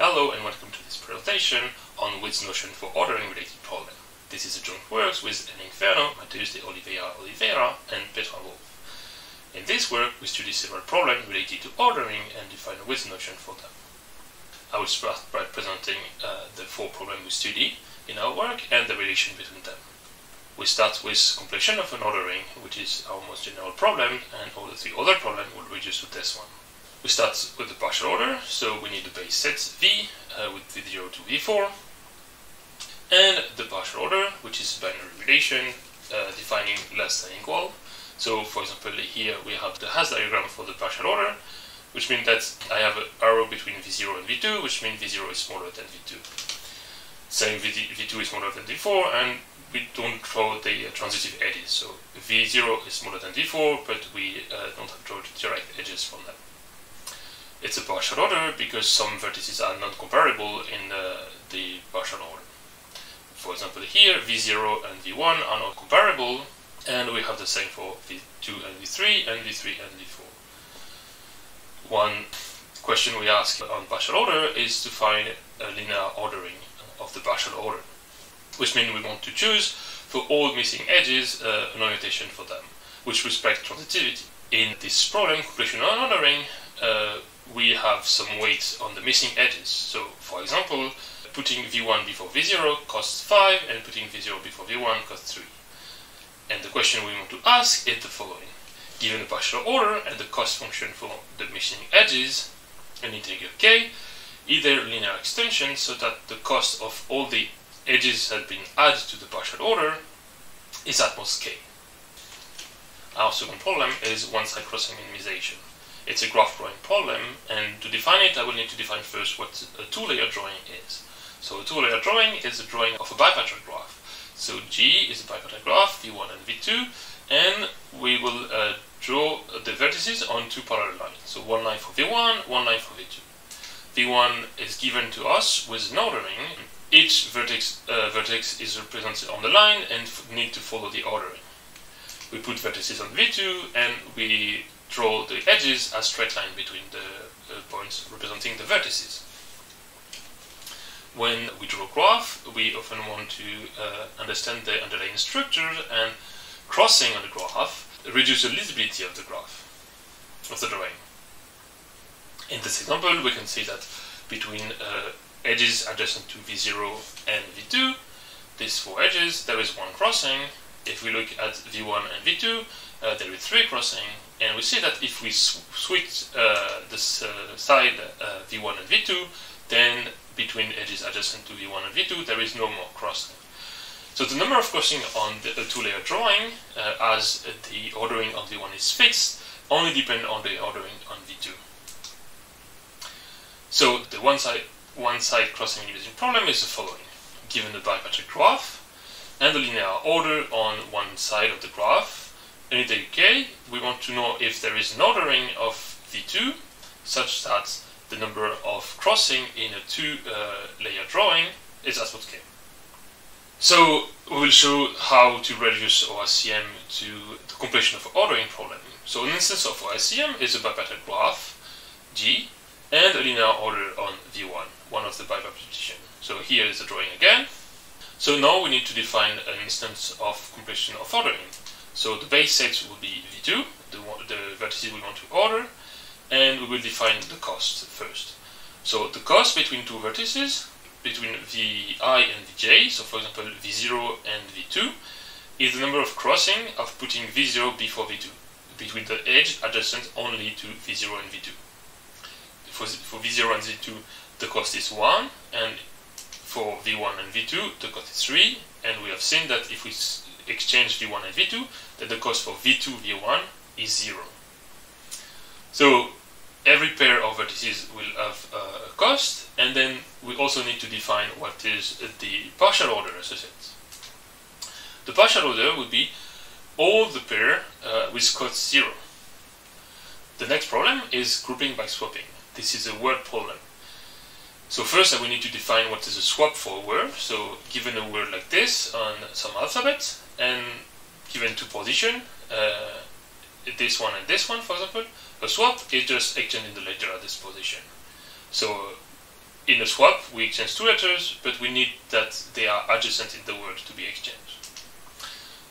Hello and welcome to this presentation on Witt's notion for ordering related problem. This is a joint work with Henning Ferno, Mateus de Oliveira and Petra Wolf. In this work we study several problems related to ordering and define a Witt's notion for them. I will start by presenting the four problems we study in our work and the relation between them. We start with completion of an ordering, which is our most general problem, and all the three other problems will reduce to this one. We start with the partial order, so we need the base set V with V0 to V4, and the partial order, which is a binary relation defining less than equal. So for example here we have the Hasse diagram for the partial order, which means that I have an arrow between V0 and V2, which means V0 is smaller than V2. Saying V2 is smaller than V4, and we don't draw the transitive edges, so V0 is smaller than V4, but we don't have to draw direct edges from them. It's a partial order because some vertices are non-comparable in the partial order. For example here, V0 and V1 are not comparable, and we have the same for V2 and V3, and V3 and V4. One question we ask on partial order is to find a linear ordering of the partial order, which means we want to choose for all missing edges an orientation for them, which respects transitivity. In this problem, completion and ordering, we have some weight on the missing edges. So, for example, putting V1 before V0 costs 5, and putting V0 before V1 costs 3. And the question we want to ask is the following. Given the partial order and the cost function for the missing edges, an integer k, either linear extension so that the cost of all the edges has been added to the partial order is at most k. Our second problem is one-side crossing minimization. It's a graph drawing problem, and to define it I will need to define first what a two-layer drawing is. So a two-layer drawing is a drawing of a bipartite graph. So G is a bipartite graph, V1 and V2, and we will draw the vertices on two parallel lines. So one line for V1, one line for V2. V1 is given to us with an ordering. Each vertex is represented on the line and need to follow the ordering. We put vertices on V2 and we draw the edges as straight line between the points representing the vertices. When we draw a graph, we often want to understand the underlying structure, and crossing on the graph reduce the legibility of the graph, of the drawing. In this example, we can see that between edges adjacent to V0 and V2, these four edges, there is one crossing. If we look at V1 and V2, there is three crossing, and we see that if we switch this side V1 and V2, then between edges adjacent to V1 and V2, there is no more crossing. So the number of crossing on the two-layer drawing, as the ordering on V1 is fixed, only depend on the ordering on V2. So the one-side crossing minimization problem is the following. Given the bipartite graph and the linear order on one side of the graph, an integer k, we want to know if there is an ordering of V2 such that the number of crossing in a two-layer drawing is as what k. So we will show how to reduce ORCM to the completion of ordering problem. So an instance of ORCM is a bipartite graph G and a linear order on V1, one of the bipartition. So here is the drawing again. So now we need to define an instance of completion of ordering. So the base set will be V2, the vertices we want to order, and we will define the cost first. So the cost between two vertices, between Vi and Vj, so for example V0 and V2, is the number of crossing of putting V0 before V2, between the edge adjacent only to V0 and V2. For V0 and V2, the cost is 1, and for V1 and V2, the cost is 3, and we have seen that if we exchange V1 and V2, then the cost for V2, V1 is 0. So every pair of vertices will have a cost, and then we also need to define what is the partial order associated. The partial order would be all the pair with cost 0. The next problem is grouping by swapping. This is a word problem. So first we need to define what is a swap for a word. So given a word like this on some alphabet, and given two positions, this one and this one, for example, a swap is just exchanging the letter at this position. So in a swap, we exchange two letters, but we need that they are adjacent in the word to be exchanged.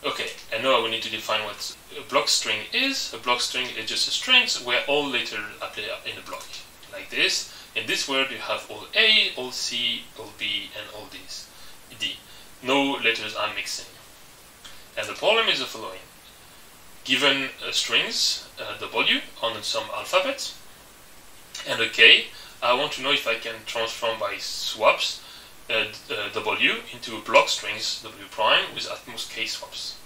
Okay, and now we need to define what a block string is. A block string is just a string where all letters appear in a block, like this. In this word, you have all A, all C, all B, and all D. No letters are mixing. And the problem is the following. Given strings, W on some alphabet, and a K, I want to know if I can transform by swaps W into a block strings W prime with at most K swaps.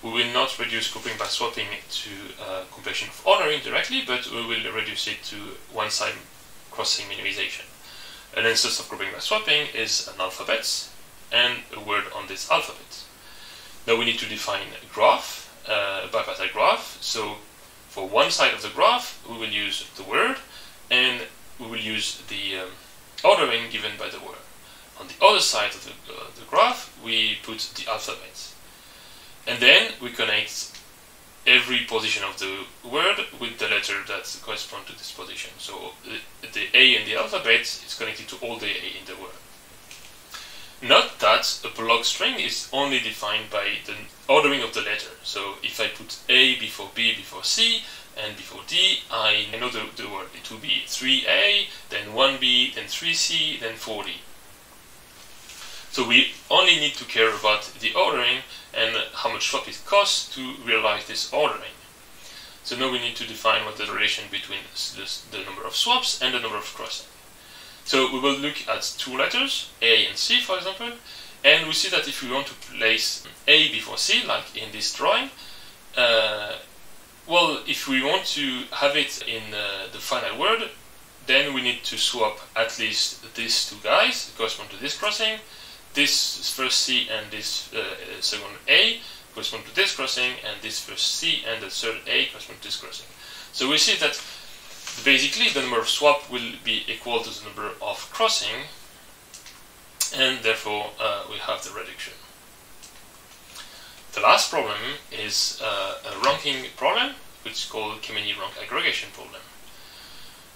We will not reduce grouping by swapping to completion of ordering directly, but we will reduce it to one-side crossing minimization. An instance of grouping by swapping is an alphabet and a word on this alphabet. Now we need to define a graph, a bipartite graph. So for one side of the graph, we will use the word, and we will use the ordering given by the word. On the other side of the graph, we put the alphabet. And then we connect every position of the word with the letter that corresponds to this position. So the A in the alphabet is connected to all the A in the word. Note that a block string is only defined by the ordering of the letter. So if I put A before B before C and before D, I know the word. It will be 3A, then 1B, then 3C, then 4D. So we only need to care about the ordering and how much swap it costs to realize this ordering. So now we need to define what the relation between the number of swaps and the number of crossing. So we will look at two letters, A and C for example, and we see that if we want to place A before C, like in this drawing, well, if we want to have it in the final word, then we need to swap at least these two guys that correspond to this crossing. This first C and this second A correspond to this crossing, and this first C and the third A correspond to this crossing. So we see that basically the number of swap will be equal to the number of crossing, and therefore we have the reduction. The last problem is a ranking problem, which is called Kemeny rank aggregation problem.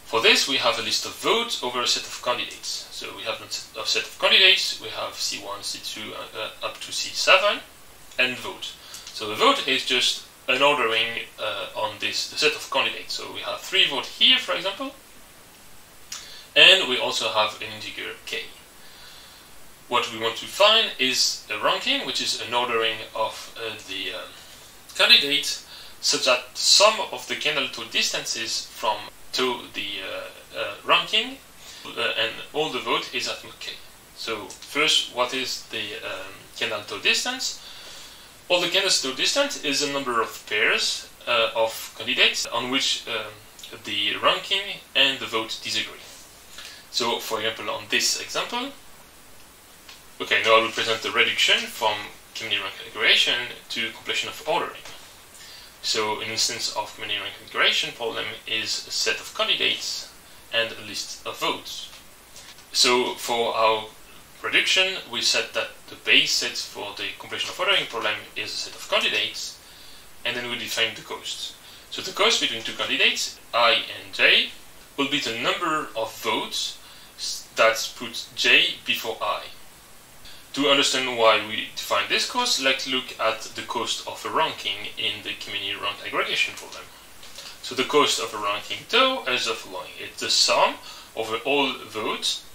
For this, we have a list of votes over a set of candidates. So we have a set of candidates, we have C1, C2, up to C7, and vote. So the vote is just an ordering on the set of candidates. So we have 3 votes here, for example, and we also have an integer k. What we want to find is a ranking, which is an ordering of the candidate, such that sum of the Kendall-to distances from to the ranking and all the vote is at mod k. So first, what is the Kendall-to distance? Well, the Kendall-to distance is a number of pairs of candidates on which the ranking and the vote disagree. So, for example, on this example, okay, now I will present the reduction from Kemeny rank aggregation to completion of ordering. So an instance of Kemeny rank aggregation problem is a set of candidates and a list of votes. So for our reduction, we said that the base set for the completion of ordering problem is a set of candidates, and then we define the cost. So the cost between two candidates, I and j, will be the number of votes that put j before I. To understand why we define this cost, let's look at the cost of a ranking in the Kemeny rank aggregation problem. So the cost of a ranking though is the following. It's the sum over all votes,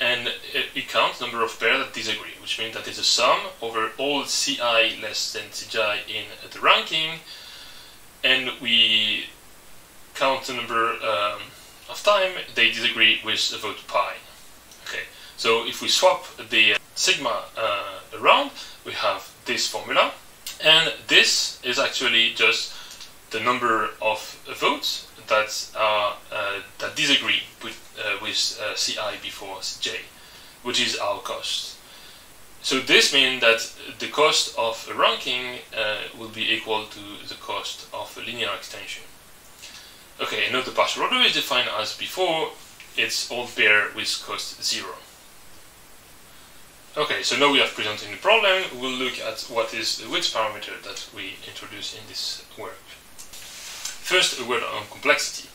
and it counts number of pairs that disagree, which means that it's a sum over all ci less than cj in the ranking, and we count the number of time they disagree with the vote pi. Okay. So if we swap the sigma around, we have this formula, and this is actually just the number of votes that are that disagree with ci before j, which is our cost. So this means that the cost of a ranking will be equal to the cost of a linear extension. Okay, note the partial order is defined as before. It's all pair with cost 0. Okay, so now we have presented the problem. We'll look at what is the width parameter that we introduce in this work. First, a word on complexity.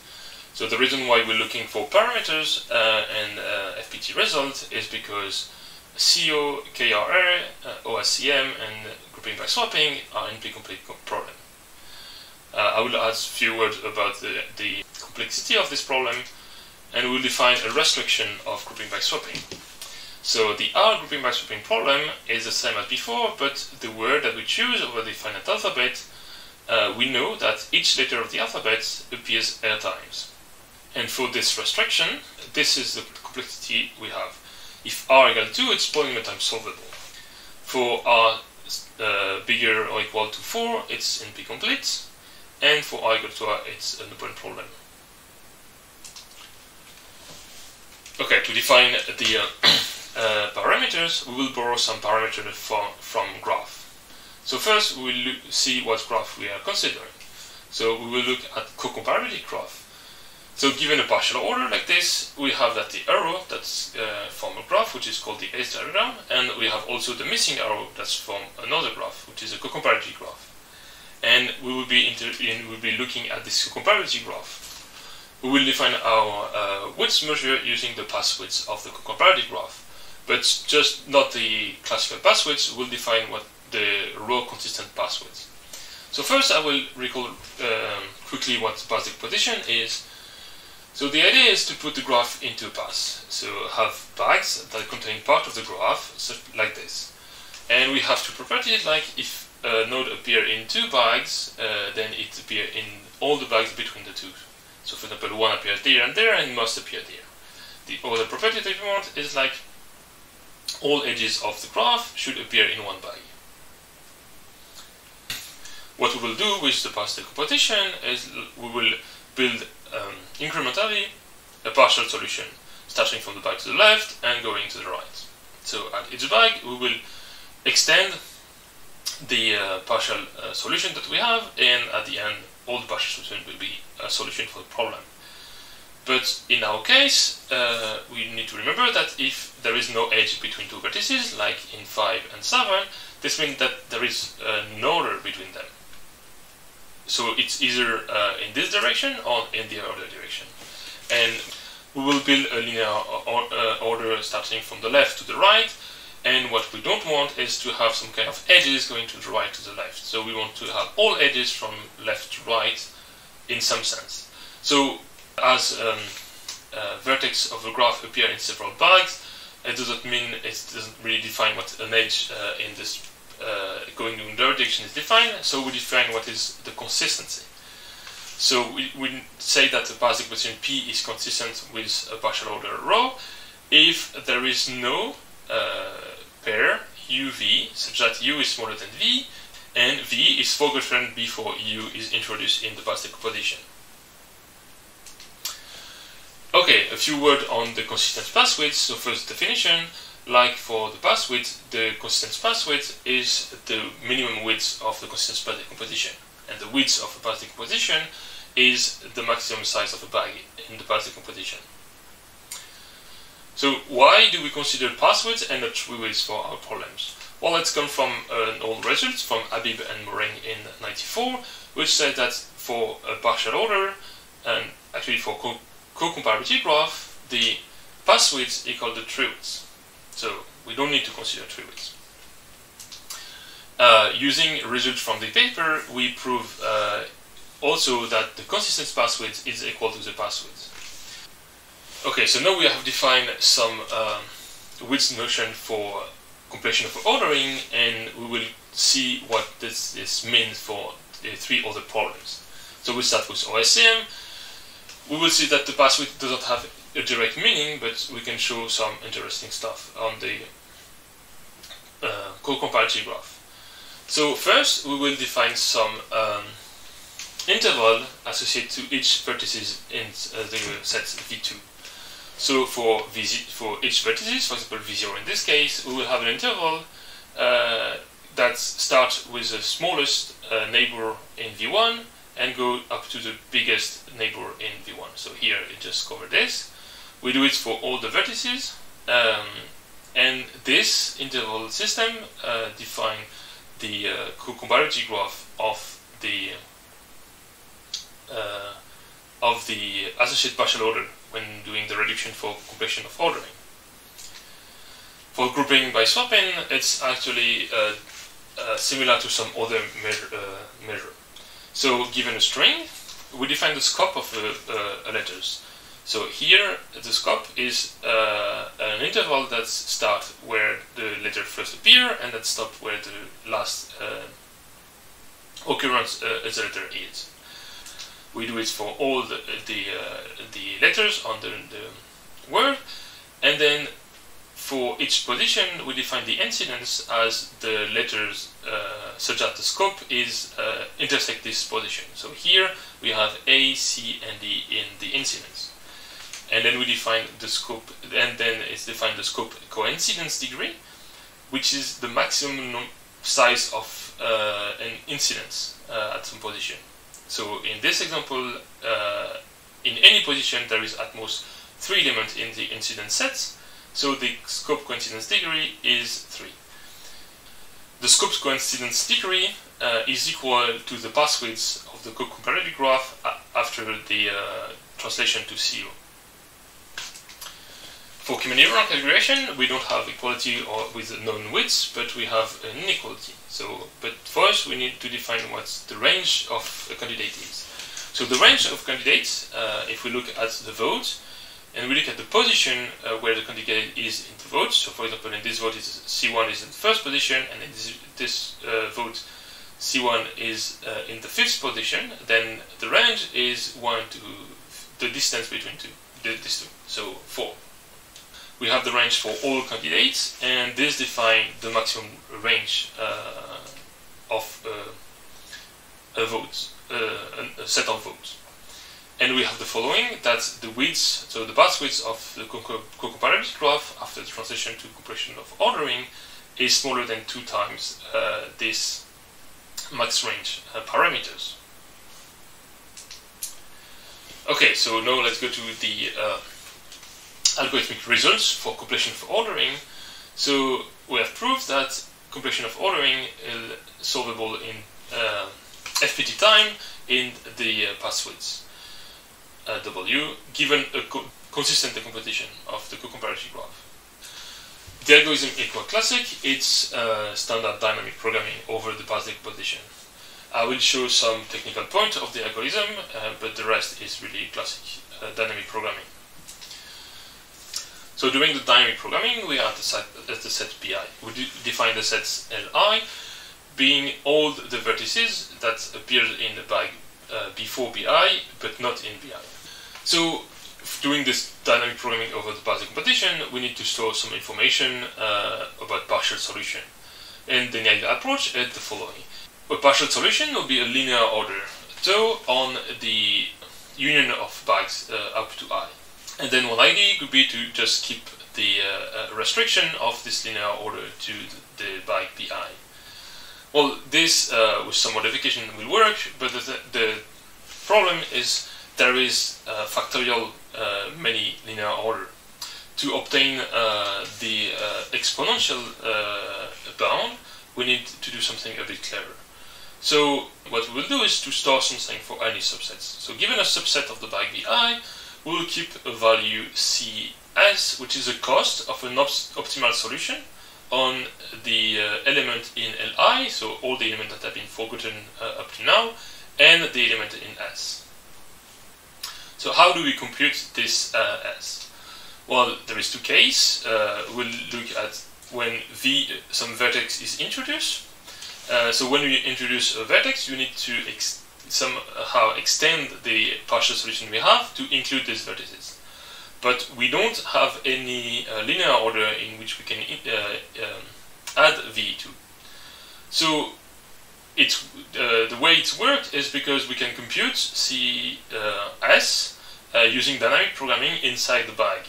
So the reason why we're looking for parameters and FPT result is because CO, KRR, OSCM, and grouping by swapping are NP-complete problem. I will add a few words about the complexity of this problem, and we'll define a restriction of grouping by swapping. So the R grouping by swapping problem is the same as before, but the word that we choose over the finite alphabet, we know that each letter of the alphabet appears 8 times. And for this restriction, this is the complexity we have. If R equal to 2, it's polynomial time solvable. For R bigger or equal to 4, it's NP complete, and for R equal to R, it's an open problem. Okay, to define the parameters, we will borrow some parameters from graph. So first, we will see what graph we are considering. So we will look at co-comparability graph. So given a partial order like this, we have that the arrow that's from a graph, which is called the S diagram, and we have also the missing arrow that's from another graph, which is a co-comparability graph. And we will be looking at this co-comparability graph. We will define our width measure using the path width of the co-comparability graph, but just not the classical path width. We'll define what the row consistent path width. So first, I will recall quickly what path decomposition is. So the idea is to put the graph into a path. So have bags that contain part of the graph, like this. And we have two properties, like if a node appear in 2 bags, then it appear in all the bags between the two. So for example, one appears there and must appear there. The other property that we want is like all edges of the graph should appear in one bag. What we will do with the path decomposition is we will build incrementally a partial solution, starting from the bag to the left and going to the right. So at each bag, we will extend the partial solution that we have, and at the end, all the partial solution will be a solution for the problem. But in our case, we need to remember that if there is no edge between 2 vertices, like in 5 and 7, this means that there is no order between them. So it's either in this direction or in the other direction. And we will build a linear order starting from the left to the right. And what we don't want is to have some kind of edges going to the right to the left. So we want to have all edges from left to right in some sense. So as vertex of the graph appear in several bags, it doesn't mean it doesn't really define what an edge in this going in the direction is defined. So we define what is the consistency. So we say that the path decomposition P is consistent with a partial order row if there is no pair UV such that U is smaller than V and V is forgotten before U is introduced in the path decomposition. Okay, a few words on the consistent path width. So first definition, like for the path width, the consistent path width is the minimum width of the consistent path decomposition, and the width of the path decomposition is the maximum size of a bag in the path decomposition. So why do we consider path width and not tree width for our problems? Well, let's come from an old result from Habib and Morin in '94, which said that for a partial order, and actually for co-comparability graph, the path width equals the tree width. So we don't need to consider tree width. Using results from the paper, we prove also that the consistent path width is equal to the path width. Okay, so now we have defined some width notion for completion of ordering, and we will see what this means for the 3 other problems. So we start with OSCM. We will see that the path width doesn't have a direct meaning, but we can show some interesting stuff on the co-comparative graph. So first, we will define some interval associated to each vertices in the set V2. So for each vertices, for example V0 in this case, we will have an interval that starts with the smallest neighbor in V1 and go up to the biggest neighbor in V1. So here it just covered this. We do it for all the vertices, and this interval system defines co-comparability graph of the of the associated partial order when doing the reduction for completion of ordering. For grouping by swapping, it's actually similar to some other measure. So given a string, we define the scope of letters. So here the scope is an interval that starts where the letter first appears and that stops where the last occurrence of the letter is. We do it for all the letters on the word, and then for each position we define the incidence as the letters such that the scope is intersect this position. So here we have A, C, and D in the incidence. And then we define the scope, and then it's defined the scope coincidence degree, which is the maximum size of an incidence at some position. So in this example, in any position there is at most 3 elements in the incidence set, so the scope coincidence degree is 3. The scope coincidence degree is equal to the path width of the co-comparative graph after the translation to 0. For Kamenev-Rennes calculation, we don't have equality with known widths, but we have an inequality. But first we need to define what the range of a candidate is. So the range of candidates, if we look at the vote, and we look at the position where the candidate is in the vote. So for example, in this vote, C1 is in the first position, and in this vote, C1 is in the 5th position. Then the range is 1 to the distance between these two, so 4. We have the range for all candidates, and this defines the maximum range of a vote, a set of votes. And we have the following, that the width, so the path width of the co-comparative graph after the transition to compression of ordering is smaller than 2 times this max range parameters. Okay, so now let's go to the algorithmic results for completion of ordering. So we have proved that completion of ordering is solvable in FPT time in the path width W, given a consistent decomposition of the co-comparative graph. The algorithm is quite classic. It's standard dynamic programming over the path decomposition. I will show some technical points of the algorithm, but the rest is really classic dynamic programming. So during the dynamic programming, we are at the set Bi. We define the sets Li, being all the vertices that appear in the bag before Bi, but not in Bi. So doing this dynamic programming over the path decomposition, we need to store some information about partial solution. And the ideal approach is the following. A partial solution will be a linear order, so on the union of bags up to I. And then one idea could be to just keep the restriction of this linear order to the bag Bi. Well, this with some modification will work, but the problem is there is factorial many linear order. To obtain the exponential bound, we need to do something a bit clever. So what we will do is to store something for any subsets. So given a subset of the bag Bi, we will keep a value Cs, which is the cost of an optimal solution on the element in Li, so all the elements that have been forgotten up to now, and the element in S. So how do we compute this S? Well, there is 2 cases. We'll look at when some vertex is introduced. So when we introduce a vertex, you need to somehow extend the partial solution we have to include these vertices. But we don't have any linear order in which we can add V to. So the way it's worked is because we can compute Cs using dynamic programming inside the bag.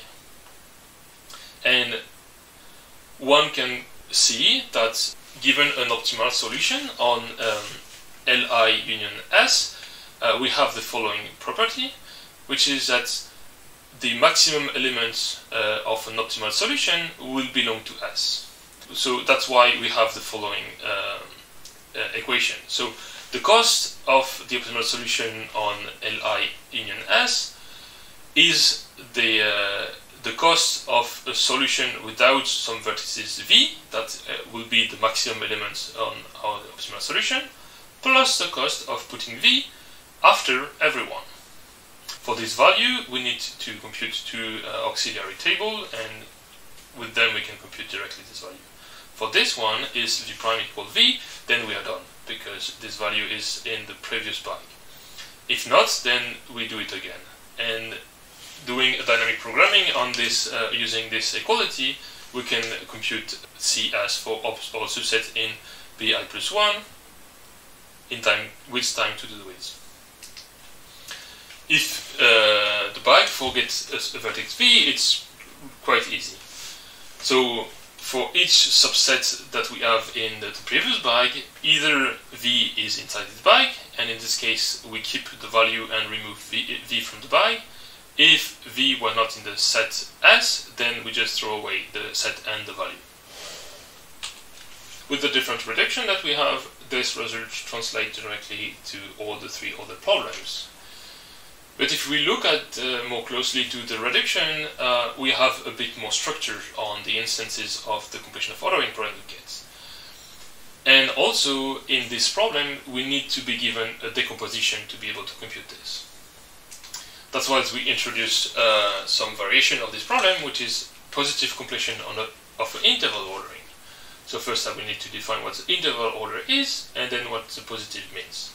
And one can see that given an optimal solution on Li union S, we have the following property, which is that the maximum element of an optimal solution will belong to S. So that's why we have the following equation. So The cost of the optimal solution on Li union S is the cost of a solution without some vertices V, that will be the maximum element on our optimal solution, plus the cost of putting V after every one. For this value, we need to compute two auxiliary tables, and with them we can compute directly this value. For this one is V prime equal V, then we are done, because this value is in the previous bag. If not, then we do it again. And doing a dynamic programming on this using this equality, we can compute CS for all subset in Bi plus 1 in time with time to do the width. If the bag forgets a vertex V, it's quite easy. So for each subset that we have in the previous bag, either V is inside this bag, and in this case we keep the value and remove V from the bag. If V were not in the set S, then we just throw away the set and the value. With the different reduction that we have, this result translates directly to all the three other problems. But if we look at more closely to the reduction, we have a bit more structure on the instances of the completion of ordering problem we get. And also, in this problem, we need to be given a decomposition to be able to compute this. That's why we introduce some variation of this problem, which is positive completion of an interval ordering. So first we need to define what the interval order is, and then what the positive means.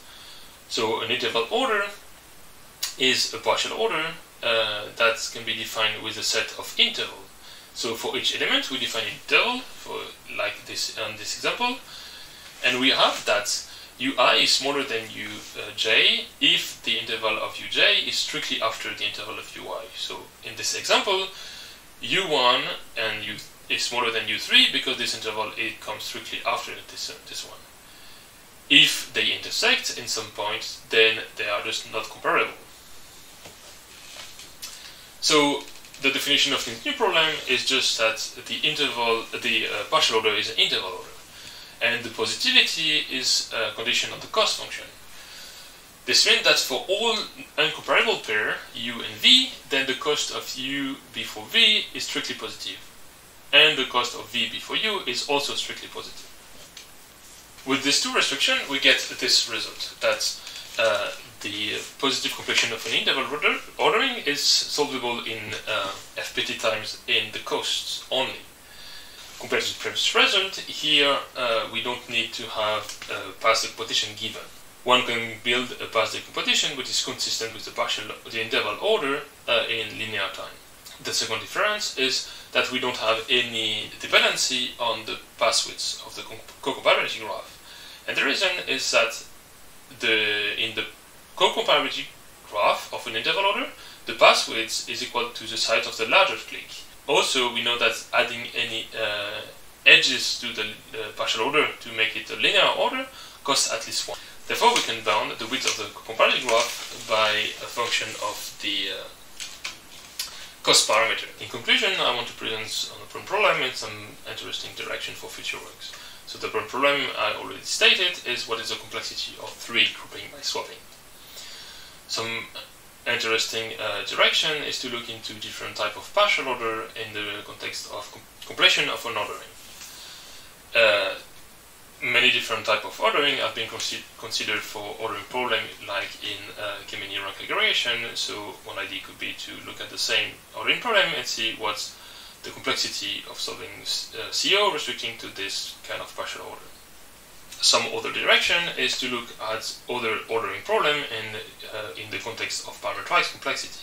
So an interval order is a partial order that can be defined with a set of interval. So for each element we define an interval, for like this on this example, and we have that ui is smaller than uj if the interval of uj is strictly after the interval of ui. So in this example, u1 and u is smaller than u3 because this interval it comes strictly after this one. If they intersect in some point, then they are just not comparable. So the definition of this new problem is just that the interval, the partial order is an interval order, and the positivity is a condition of the cost function. This means that for all uncomparable pair u and v, then the cost of u before v is strictly positive, and the cost of v before u is also strictly positive. With these two restrictions, we get this result, that the positive completion of an interval ordering is solvable in FPT times in the costs only. Compared to the previous result, here we don't need to have a path decomposition given. One can build a path decomposition which is consistent with the interval order in linear time. The second difference is that we don't have any dependency on the path width of the co-comparability graph. And the reason is that in the co-comparability graph of an interval order, the path width is equal to the size of the largest clique. Also, we know that adding any edges to the partial order to make it a linear order costs at least 1. Therefore, we can bound the width of the comparability graph by a function of the cost parameter. In conclusion, I want to present on the problem in some interesting direction for future works. So the problem I already stated is what is the complexity of 3 grouping by swapping. Some interesting direction is to look into different type of partial order in the context of completion of an ordering. Many different type of ordering have been considered for ordering problem, like in K-many rank aggregation. So one idea could be to look at the same ordering problem and see what's the complexity of solving CO restricting to this kind of partial order. Some other direction is to look at other ordering problem in the context of parameterized complexity.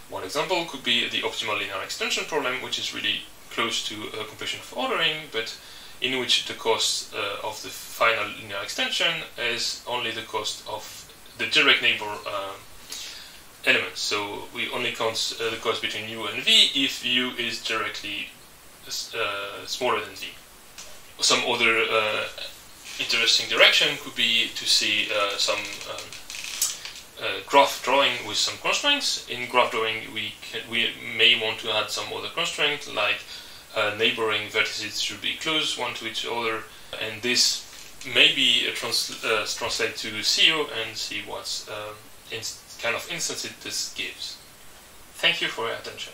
One example could be the optimal linear extension problem, which is really close to a completion of ordering, but in which the cost of the final linear extension is only the cost of the direct neighbor elements. So we only count the cost between u and v if u is directly smaller than v. Some other interesting direction could be to see some graph drawing with some constraints. In graph drawing, we may want to add some other constraint, like neighboring vertices should be close one to each other, and this maybe translate to CEO and see what kind of instances this gives. Thank you for your attention.